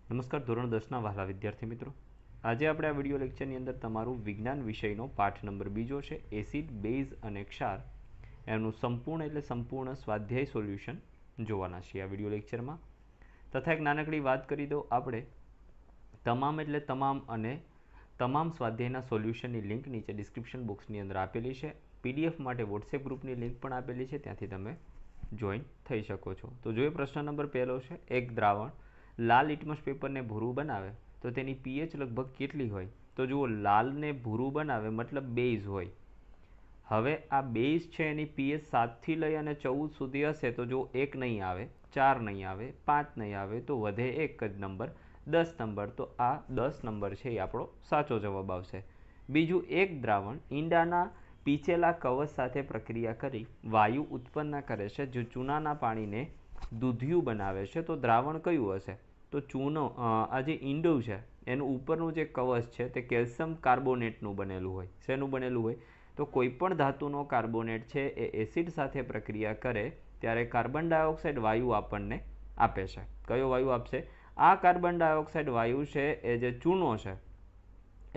નમસ્કાર ધોરણ 10ના વહાલા વિદ્યાર્થી મિત્રો, આજે આપણે આ વિડિયો લેક્ચરની અંદર તમારું વિજ્ઞાન વિષયનો પાઠ નંબર 2 છે એસિડ, બેઝ અને ક્ષાર એનું સંપૂર્ણ સ્વાધ્યાય સોલ્યુશન જોવાના છીએ આ વિડિયો લેક્ચરમાં. તથા એક નાનકડી વાત કરી દો, આપણે તમામ સ્વાધ્યાયના સોલ્યુશનની લિંક નીચે ડિસ્ક્રિપ્શન બોક્સની અંદર આપેલી છે. પીડીએફ માટે વોટ્સએપ ગ્રુપની લિંક પણ આપેલી છે, ત્યાંથી તમે જોઈન થઈ શકો છો. તો જોઈએ પ્રશ્ન નંબર પહેલો છે, એક દ્રાવણ લાલ લિટમસ પેપરને ભૂરું બનાવે તો તેની પીએચ લગભગ કેટલી હોય? તો જુઓ, લાલને ભૂરું બનાવે મતલબ બેઝ હોય. હવે આ બેઝ છે એની પીએચ 7થી લઈ અને 14 સુધી હશે તો જો 1 નહીં આવે, 4 નહીં આવે, 5 નહીં આવે તો વધે એક જ નંબર 10 નંબર. તો આ 10 નંબર છે એ આપણો સાચો જવાબ આવશે. બીજું, એક દ્રાવણ ઈંડાના પીંચેલા કવચ સાથે પ્રક્રિયા કરી વાયુ ઉત્પન્ન કરે છે જો ચૂનાના પાણીને દૂધિયું બનાવે છે તો દ્રાવણ કયું હશે? તો ચૂનો, આ જે ઈંડું છે એનું ઉપરનું જે કવચ છે તે કેલ્શિયમ કાર્બોનેટનું બનેલું હોય. શેનું બનેલું હોય? તો કોઈ પણ ધાતુનો કાર્બોનેટ છે એ એસિડ સાથે પ્રક્રિયા કરે ત્યારે કાર્બન ડાયોક્સાઇડ વાયુ આપણને આપે છે. કયો વાયુ આપશે? આ કાર્બન ડાયોક્સાઇડ વાયુ છે એ જે ચૂનો છે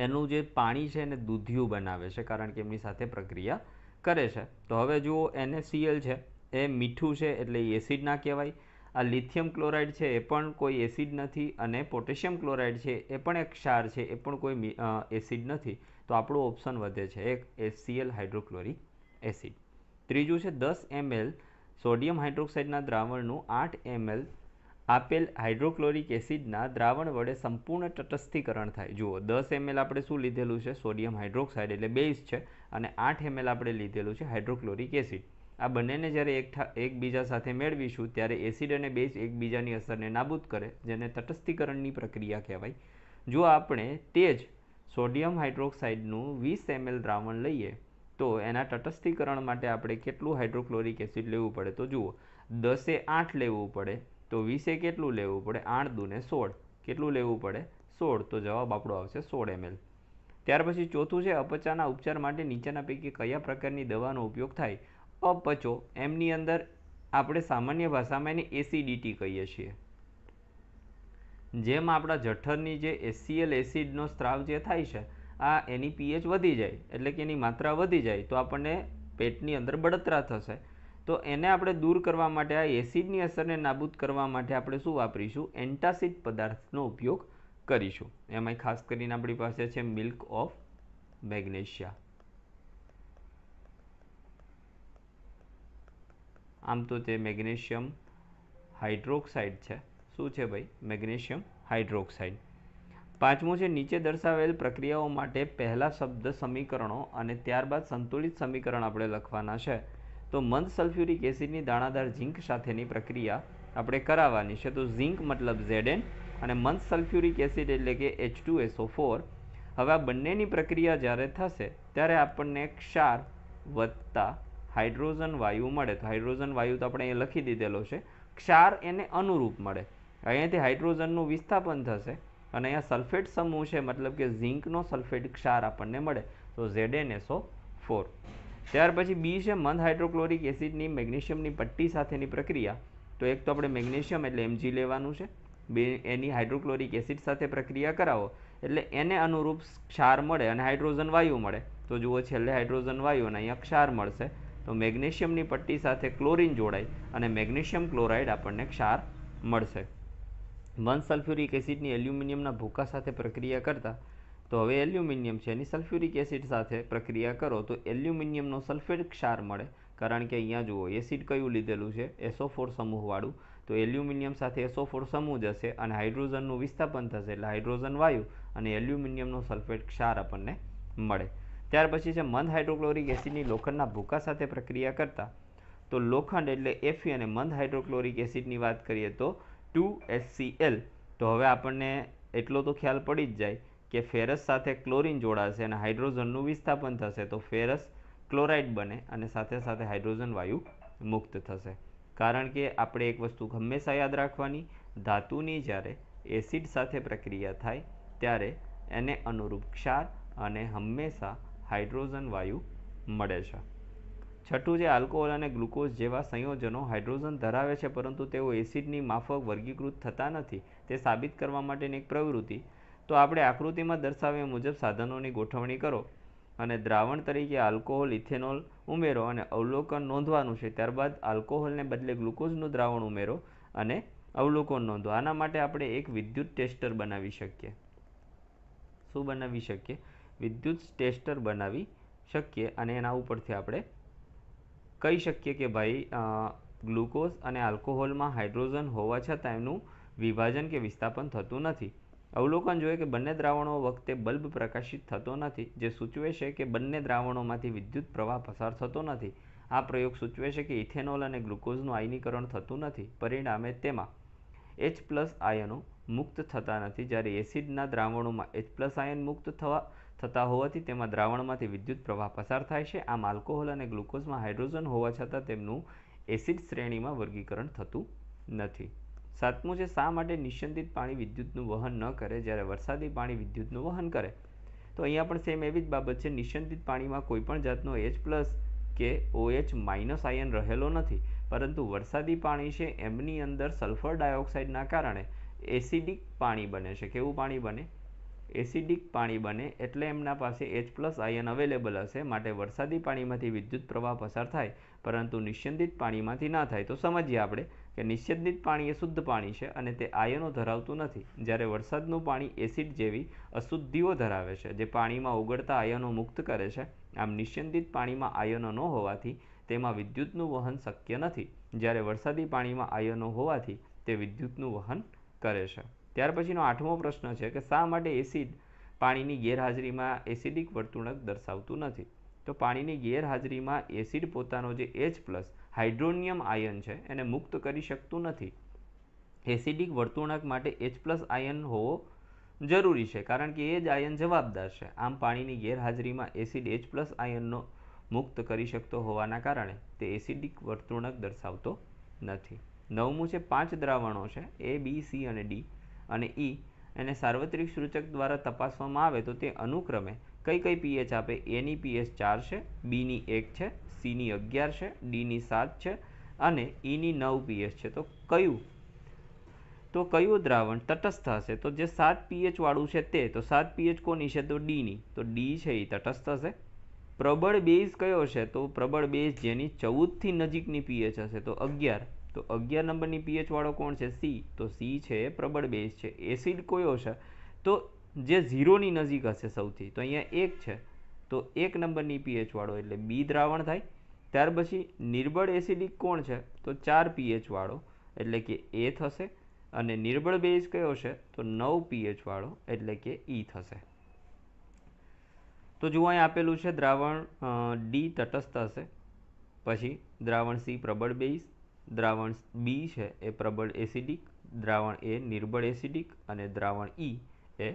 એનું જે પાણી છે એને દૂધિયું બનાવે છે, કારણ કે એમની સાથે પ્રક્રિયા કરે છે. તો હવે જુઓ, NaCl છે એ મીઠું છે એટલે એસિડ ના કહેવાય. આ લિથિયમ ક્લોરાઇડ છે એ પણ કોઈ એસિડ નથી, અને પોટેશિયમ ક્લોરાઇડ છે એ પણ એક ક્ષાર છે, એ પણ કોઈ એસિડ નથી. તો આપણો ઓપ્શન વધે છે એક HCl હાઇડ્રોક્લોરિક એસિડ. ત્રીજું છે, 10 ml સોડિયમ હાઇડ્રોક્સાઇડના દ્રાવણનું 8 ml આપેલ હાઇડ્રોક્લોરિક એસિડના દ્રાવણ વડે સંપૂર્ણ તટસ્થીકરણ થાય. જુઓ, 10 ml આપણે શું લીધેલું છે? સોડિયમ હાઇડ્રોક્સાઇડ એટલે બેઝ છે, અને 8 ml આપણે લીધેલું છે હાઇડ્રોક્લોરિક એસિડ. આ બંનેને જ્યારે એકબીજા સાથે મેળવીશું ત્યારે એસિડ અને બેઝ એકબીજાની અસરને નાબૂદ કરે, જેને તટસ્થીકરણની પ્રક્રિયા કહેવાય. જો આપણે તે જ સોડિયમ હાઇડ્રોક્સાઇડનું 20 ml દ્રાવણ લઈએ તો એના તટસ્થીકરણ માટે આપણે કેટલું હાઇડ્રોક્લોરિક એસિડ લેવું પડે? તો જુઓ, 10એ 8 લેવું પડે, તો 20એ કેટલું લેવું પડે? 8 દુને 16. કેટલું લેવું પડે? 16. તો જવાબ આપણો આવશે 16 ml. ત્યાર પછી ચોથું છે, અપચાના ઉપચાર માટે નીચેના પૈકી કયા પ્રકારની દવાનો ઉપયોગ થાય? અપચો, એમની અંદર આપણે સામાન્ય ભાષામાં એને એસિડિટી કહીએ છીએ. જેમ આપણા જઠરની જે HCl એસિડનો સ્ત્રાવ જે થાય છે, આ એની પીએચ વધી જાય એટલે કે એની માત્રા વધી જાય તો આપણને પેટની અંદર બળતરા થશે. તો એને આપણે દૂર કરવા માટે, આ એસિડની અસરને નાબૂદ કરવા માટે આપણે શું વાપરીશું? એન્ટાસિડ પદાર્થનો ઉપયોગ કરીશું. એમાં ખાસ કરીને આપણી પાસે છે મિલ્ક ઓફ મેગ્નેશિયા. આમ તો તે મેગ્નેશિયમ હાઇડ્રોક્સાઇડ છે. શું છે ભાઈ? Magnesium hydroxide. પાંચમું છે, નીચે દર્શાવેલ પ્રક્રિયાઓ માટે પહેલા શબ્દ સમીકરણો અને ત્યારબાદ સંતુલિત સમીકરણ આપણે લખવાના છે. તો મંદ સલ્ફ્યુરિક એસિડની દાણાદાર ઝીંક સાથેની પ્રક્રિયા આપણે કરાવવાની છે. તો ઝીંક મતલબ Zn અને મંદ સલ્ફ્યુરિક એસિડ એટલે કે H2SO4. હવે આ બંનેની પ્રક્રિયા જ્યારે થશે ત્યારે આપણને ક્ષાર વત્તા હાઇડ્રોજન વાયુ મળે. તો હાઇડ્રોજન વાયુ તો આપણે અહીંયા લખી દીધેલો છે, ક્ષાર એને અનુરૂપ મળે. અહીંયાથી હાઇડ્રોજનનું વિસ્થાપન થશે અને અહીંયા સલ્ફેટ સમૂહ છે મતલબ કે ઝીંકનો સલ્ફેટ ક્ષાર આપણને મળે, તો ZnSO4. ત્યાર પછી બી છે, મંદ હાઇડ્રોક્લોરિક એસિડની મેગ્નેશિયમની પટ્ટી સાથેની પ્રક્રિયા. તો એક તો આપણે મેગ્નેશિયમ એટલે Mg લેવાનું છે, એની હાઇડ્રોક્લોરિક એસિડ સાથે પ્રક્રિયા કરાવો એટલે એને અનુરૂપ ક્ષાર મળે અને હાઇડ્રોજન વાયુ મળે. તો જુઓ, છેલ્લે હાઇડ્રોજન વાયુ અને અહીંયા ક્ષાર મળશે. તો મેગ્નેશિયમની પટ્ટી સાથે ક્લોરિન જોડાય અને મેગ્નેશિયમ ક્લોરાઇડ આપણને ક્ષાર મળશે. મંદ સલ્ફ્યુરિક એસિડની એલ્યુમિનિયમના ભૂકા સાથે પ્રક્રિયા કરતા, તો હવે એલ્યુમિનિયમ છે એની સલ્ફ્યુરિક એસિડ સાથે પ્રક્રિયા કરો તો એલ્યુમિનિયમનો સલ્ફેટ ક્ષાર મળે, કારણ કે અહીંયા જુઓ એસિડ કયું લીધેલું છે? SO4 સમૂહવાળું. તો એલ્યુમિનિયમ સાથે SO4 સમૂહ જશે અને હાઇડ્રોજનનું વિસ્થાપન થશે એટલે હાઇડ્રોજન વાયુ અને એલ્યુમિનિયમનો સલ્ફેટ ક્ષાર આપણને મળે. ત્યાર પછી છે, મંદ હાઇડ્રોક્લોરિક એસિડની લોખંડના ભૂકા સાથે પ્રક્રિયા કરતા, તો લોખંડ એટલે Fe અને મંદ હાઇડ્રોક્લોરિક એસિડની વાત કરીએ તો 2HCl. તો હવે આપણને એટલો તો ખ્યાલ પડી જ જાય કે ફેરસ સાથે ક્લોરિન જોડાશે અને હાઇડ્રોજનનું વિસ્થાપન થશે તો ફેરસ ક્લોરાઇડ બને અને સાથે સાથે હાઇડ્રોજન વાયુ મુક્ત થશે. કારણ કે આપણે એક વસ્તુ હંમેશા યાદ રાખવાની, ધાતુની જ્યારે એસિડ સાથે પ્રક્રિયા થાય ત્યારે એને અનુરૂપ ક્ષાર અને હંમેશા હાઇડ્રોજન વાયુ મળે છે. છઠ્ઠું છે આલ્કોહોલ અને ગ્લુકોઝ જેવા સંયોજનો હાઇડ્રોજન ધરાવે છે પરંતુ તેઓ એસિડની માફક વર્ગીકૃત થતા નથી. તે સાબિત કરવા માટેની એક પ્રવૃત્તિ. તો આપણે આકૃતિમાં દર્શાવ્યા મુજબ સાધનોની ગોઠવણી કરો અને દ્રાવણ તરીકે આલ્કોહોલ ઇથેનોલ ઉમેરો અને અવલોકન નોંધવાનું છે. ત્યારબાદ આલ્કોહોલને બદલે ગ્લુકોઝનું દ્રાવણ ઉમેરો અને અવલોકન નોંધો. આના માટે આપણે એક વિદ્યુત ટેસ્ટર બનાવી શકીએ. શું બનાવી શકીએ? વિદ્યુત ટેસ્ટર બનાવી શકીએ અને એના ઉપરથી આપણે કહી શકીએ કે ભાઈ ગ્લુકોઝ અને આલ્કોહોલમાં હાઇડ્રોજન હોવા છતાં એનું વિભાજન કે વિસ્થાપન થતું નથી. અવલોકન જોઈએ કે બંને દ્રાવણો વખતે બલ્બ પ્રકાશિત થતો નથી, જે સૂચવે છે કે બંને દ્રાવણોમાંથી વિદ્યુત પ્રવાહ પસાર થતો નથી. આ પ્રયોગ સૂચવે છે કે ઇથેનોલ અને ગ્લુકોઝનું આયનીકરણ થતું નથી. પરિણામે તેમાં H+ આયનો મુક્ત થતા નથી. જ્યારે એસિડના દ્રાવણોમાં H+ આયન મુક્ત થતા હોવાથી તેમાં દ્રાવણમાંથી વિદ્યુત પ્રવાહ પસાર થાય છે. આમ આલ્કોહોલ અને ગ્લુકોઝમાં હાઇડ્રોજન હોવા છતાં તેમનું એસિડ શ્રેણીમાં વર્ગીકરણ થતું નથી. સાતમું છે શા માટે નિસ્યંદિત પાણી વિદ્યુતનું વહન ન કરે જ્યારે વરસાદી પાણી વિદ્યુતનું વહન કરે? તો અહીંયા પણ સેમ એવી જ બાબત છે. નિસ્યંદિત પાણીમાં કોઈ પણ જાતનો H+ કે OH- આયન રહેલો નથી, પરંતુ વરસાદી પાણી છે એમની અંદર સલ્ફર ડાયોક્સાઇડના કારણે એસિડિક પાણી બને છે. કેવું પાણી બને? એસિડિક પાણી બને એટલે એમના પાસે H+ આયન અવેલેબલ હશે. માટે વરસાદી પાણીમાંથી વિદ્યુત પ્રવાહ પસાર થાય, પરંતુ નિસ્યંદિત પાણીમાંથી ના થાય. તો સમજીએ આપણે કે નિસ્યંદિત પાણી એ શુદ્ધ પાણી છે અને તે આયનો ધરાવતું નથી, જ્યારે વરસાદનું પાણી એસિડ જેવી અશુદ્ધિઓ ધરાવે છે જે પાણીમાં ઓગળતા આયનો મુક્ત કરે છે. આમ નિસ્યંદિત પાણીમાં આયનો ન હોવાથી તેમાં વિદ્યુતનું વહન શક્ય નથી, જ્યારે વરસાદી પાણીમાં આયનો હોવાથી તે વિદ્યુતનું વહન કરે છે. ત્યાર પછીનો 8મો પ્રશ્ન છે કે શા માટે એસિડ પાણીની ગેરહાજરીમાં એસિડિક વર્તણૂક દર્શાવતું નથી? તો પાણીની ગેરહાજરીમાં એસિડ પોતાનો જે H+ હાઇડ્રોનિયમ આયન છે એને મુક્ત કરી શકતું નથી. એસિડિક વર્તણૂક માટે H+ આયન હોવો જરૂરી છે, કારણ કે એ જ આયન જવાબદાર છે. આમ પાણીની ગેરહાજરીમાં એસિડ H+ આયનનો મુક્ત કરી શકતો હોવાના કારણે તે એસિડિક વર્તણૂક દર્શાવતો નથી. 9મું છે 5 દ્રાવણો છે A, B, C અને D અને E એને સાર્વત્રિક સૂચક દ્વારા તપાસવામાં આવે તો તે અનુક્રમે કઈ pH આપે? A ની pH 4 છે, B ની 1 છે, C ની 11 છે, D ની 7 છે અને E ની 9 pH છે. તો કયું દ્રાવણ તટસ્થ હશે? તો જે 7 pH વાળું છે તે, તો 7 pH કોની છે? તો D ની. તો D છે એ તટસ્થ હશે. પ્રબળ બેઝ કયો છે? તો પ્રબળ બેઝ જેની 14 થી નજીકની pH હશે તો 11. તો 11 નંબરની pH વાળો કોણ છે? C. તો C છે એ પ્રબળ બેઝ છે. એસિડ કયો છે? તો જે 0 ની નજીક હશે સૌથી, તો અહીંયા 1 છે, તો 1 નંબરની pH વાળો એટલે B દ્રાવણ થાય. ત્યાર પછી નિર્બળ એસિડિક કોણ છે? તો 4 pH વાળો એટલે કે A થશે. અને નિર્બળ બેઝ કયો છે? તો 9 pH વાળો એટલે કે E થશે. તો જુઓ અહીં આપેલું છે દ્રાવણ D તટસ્થ હશે, પછી દ્રાવણ C પ્રબળ બેઝ, દ્રાવણ B છે એ પ્રબળ એસિડિક, દ્રાવણ A નિર્બળ એસિડિક અને દ્રાવણ E એ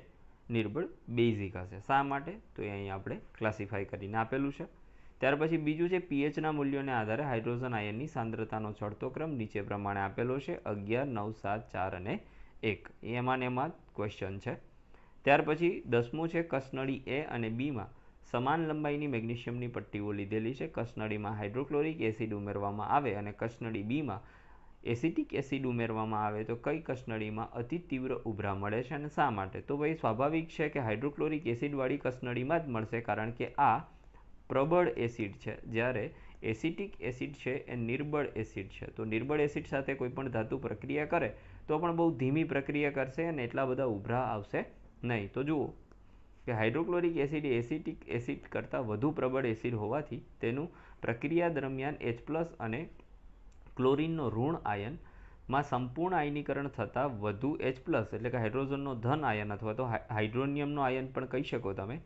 નિર્બળ બેઝિક હશે. શા માટે? તો એ અહીં આપણે ક્લાસિફાઈ કરીને આપેલું છે. ત્યાર પછી બીજું છે pHના મૂલ્યોને આધારે હાઇડ્રોજન આયનની સાંદ્રતાનો ચડતો ક્રમ નીચે પ્રમાણે આપેલો છે 11, 9, 7, 4 અને 1. એમાં ક્વેશ્ચન છે. ત્યાર પછી 10મું છે કસનળી A અને Bમાં સમાન લંબાઈની મેગ્નેશિયમની પટ્ટીઓ લીધેલી છે. કસનળીમાં હાઇડ્રોક્લોરિક એસિડ ઉમેરવામાં આવે અને કસનળી Bમાં એસિટિક એસિડ ઉમેરવામાં આવે તો કઈ કસનળીમાં અતિ તીવ્ર ઉભરા મળે છે અને શા માટે? તો ભાઈ સ્વાભાવિક છે કે હાઇડ્રોક્લોરિક એસિડવાળી કસનળીમાં જ મળશે, કારણ કે આ પ્રબળ એસિડ છે, જ્યારે એસિટિક એસિડ છે એ નિર્બળ એસિડ છે. તો નિર્બળ એસિડ સાથે કોઈ પણ ધાતુ પ્રક્રિયા કરે તો પણ બહુ ધીમી પ્રક્રિયા કરશે અને એટલા બધા ઉભરા આવશે નહીં. તો જુઓ કે હાઇડ્રોક્લોરિક એસિડ એસિટિક એસિડ કરતાં વધુ પ્રબળ એસિડ હોવાથી તેનું પ્રક્રિયા દરમિયાન H+ અને ક્લોરિનનો ઋણ આયનમાં સંપૂર્ણ આયનીકરણ થતાં વધુ H+ એટલે કે હાઇડ્રોજનનો ધન આયન અથવા તો હાઇડ્રોનિયમનો આયન પણ કહી શકો તમે,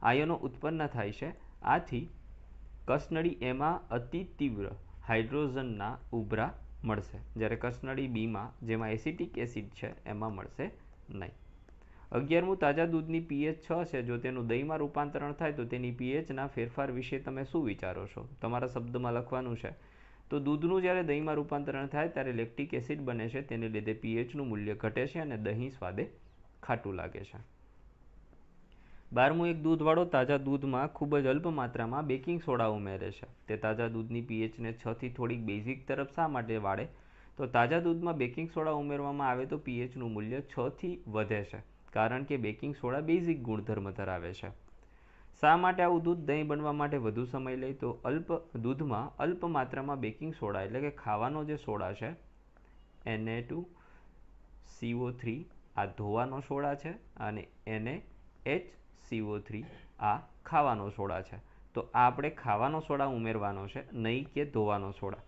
આયનો ઉત્પન્ન થાય છે. આથી કસનળી એમાં અતિ તીવ્ર હાઇડ્રોજનના ઉભરા મળશે, જ્યારે કસનળી બીમાં જેમાં એસિટિક એસિડ છે એમાં મળશે નહીં. 11મું તાજા દૂધની pH 6 છે. જો તેનું દહીંમાં રૂપાંતરણ થાય તો તેની pHના ફેરફાર વિશે તમે શું વિચારો છો? તમારા શબ્દમાં લખવાનું છે. તો દૂધનું જ્યારે દહીંમાં રૂપાંતરણ થાય ત્યારે લેક્ટિક એસિડ બને છે, તેને લીધે pHનું મૂલ્ય ઘટે છે અને દહીં સ્વાદે ખાટું લાગે છે. 12મું, એક દૂધવાળો તાજા દૂધમાં ખૂબ જ અલ્પ માત્રામાં બેકિંગ સોડા ઉમેરે છે. તે તાજા દૂધની પીએચને 6 થી થોડીક બેઝિક તરફ શા માટે વાળે? તો તાજા દૂધમાં બેકિંગ સોડા ઉમેરવામાં આવે તો પીએચનું મૂલ્ય 6 થી વધે છે, કારણ કે બેકિંગ સોડા બેઝિક ગુણધર્મ ધરાવે છે. શા માટે આવું દૂધ દહીં બનવા માટે વધુ સમય લે? તો દૂધમાં અલ્પ માત્રામાં બેકિંગ સોડા એટલે કે ખાવાનો જે સોડા છે Na2CO3 આ ધોવાનો સોડા છે અને NaHCO3 આ ખાવાનો સોડા છે. તો આ આપણે ખાવાનો સોડા ઉમેરવાનો છે, નહીં કે ધોવાનો સોડા.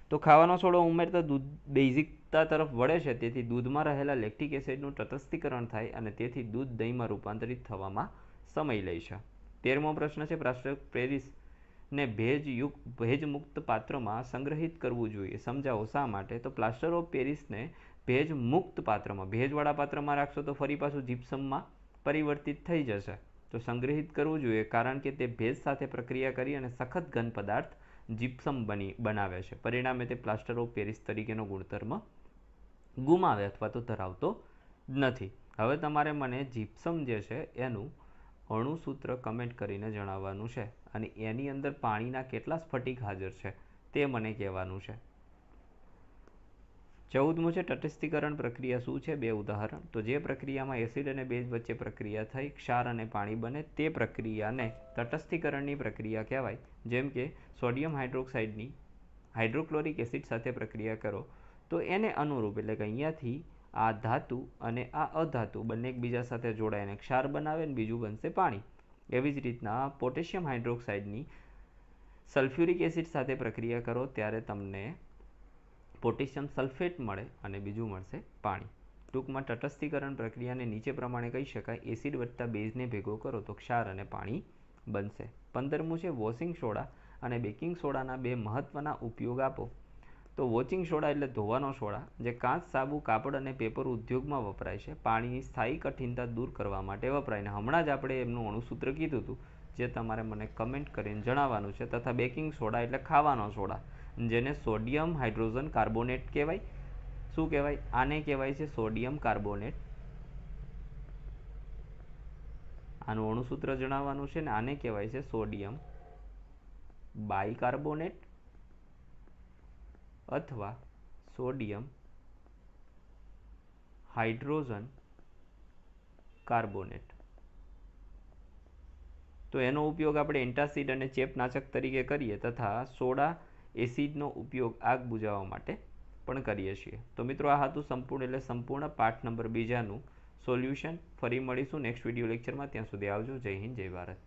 તો ખાવાનો સોડો ઉમેરતા દૂધ બેઝિકતા તરફ વળે છે, તેથી દૂધમાં રહેલા લેક્ટિક એસિડનું તટસ્થીકરણ થાય અને તેથી દૂધ દહીંમાં રૂપાંતરિત થવામાં સમય લે છે. 13મો પ્રશ્ન છે, પ્લાસ્ટર ઓફ પેરિસને ભેજમુક્ત પાત્રમાં સંગ્રહિત કરવું જોઈએ. સમજાવો શા માટે? તો પ્લાસ્ટર ઓફ પેરિસને ભેજમુક્ત પાત્રમાં, ભેજવાળા પાત્રમાં રાખશો તો ફરી પાછું જીપ્સમમાં પરિવર્તિત થઈ જશે. તો સંગ્રહિત કરવું જોઈએ, કારણ કે તે ભેજ સાથે પ્રક્રિયા કરી અને સખત ઘન પદાર્થ જીપ્સમ બનાવે છે. પરિણામે તે પ્લાસ્ટર ઓફ પેરિસ તરીકેનો ગુણધર્મ ગુમાવે અથવા તો ધરાવતો નથી. હવે તમારે મને જીપ્સમ જે છે એનું અણુસૂત્ર કમેન્ટ કરીને જણાવવાનું છે અને એની અંદર પાણીના કેટલા સ્ફટિક હાજર છે તે મને કહેવાનું છે. 14મું છે, તટસ્થીકરણ પ્રક્રિયા શું છે? 2 ઉદાહરણ. તો જે પ્રક્રિયામાં એસિડ અને બેઝ વચ્ચે પ્રક્રિયા થઈ ક્ષાર અને પાણી બને તે પ્રક્રિયાને તટસ્થીકરણની પ્રક્રિયા કહેવાય. જેમ કે સોડિયમ હાઇડ્રોક્સાઇડની હાઇડ્રોક્લોરિક એસિડ સાથે પ્રક્રિયા કરો તો એને અનુરૂપ, એટલે કે અહીંયાથી આ ધાતુ અને આ અધાતુ બંને એકબીજા સાથે જોડાઈને ક્ષાર બનાવે અને બીજું બનશે પાણી. એવી જ રીતના પોટેશિયમ હાઇડ્રોક્સાઇડની સલ્ફ્યુરિક એસિડ સાથે પ્રક્રિયા કરો ત્યારે તમને પોટેશિયમ સલ્ફેટ મળે અને બીજું મળશે પાણી. ટૂંકમાં તટસ્થીકરણ પ્રક્રિયાને નીચે પ્રમાણે કહી શકાય: એસિડ વત્તા બેઝને ભેગો કરો તો ક્ષાર અને પાણી બનશે. 15મું છે, વોશિંગ સોડા અને બેકિંગ સોડાના 2 મહત્વના ઉપયોગ આપો. તો વોશિંગ સોડા એટલે ધોવાનો સોડા, જે કાચ, સાબુ, કાપડ અને પેપર ઉદ્યોગમાં વપરાય છે. પાણીની સ્થાયી કઠિનતા દૂર કરવા માટે વપરાય. ને હમણાં જ આપણે એમનું અણુસૂત્ર કીધું હતું, જે તમારે મને કમેન્ટ કરીને જણાવવાનું છે. તથા બેકિંગ સોડા એટલે ખાવાનો સોડા, જેને સોડિયમ હાઇડ્રોજન કાર્બોનેટ કહેવાય. શું કહેવાય? આને કહેવાય છે સોડિયમ કાર્બોનેટ. આનું અણુસૂત્ર જણાવવાનું છે ને આને કહેવાય છે સોડિયમ બાયકાર્બોનેટ અથવા સોડિયમ હાઇડ્રોજન કાર્બોનેટ. તો એનો ઉપયોગ આપણે એન્ટાસિડ અને ચેપનાશક તરીકે કરીએ તથા સોડા એસિડનો ઉપયોગ આગ બુઝાવવા માટે પણ કરીએ છીએ. તો મિત્રો, આ હતું સંપૂર્ણ પાઠ નંબર 2નું સોલ્યુશન. ફરી મળીશું નેક્સ્ટ વિડીયો લેક્ચરમાં. ત્યાં સુધી આવજો. જય હિન્દ, જય ભારત.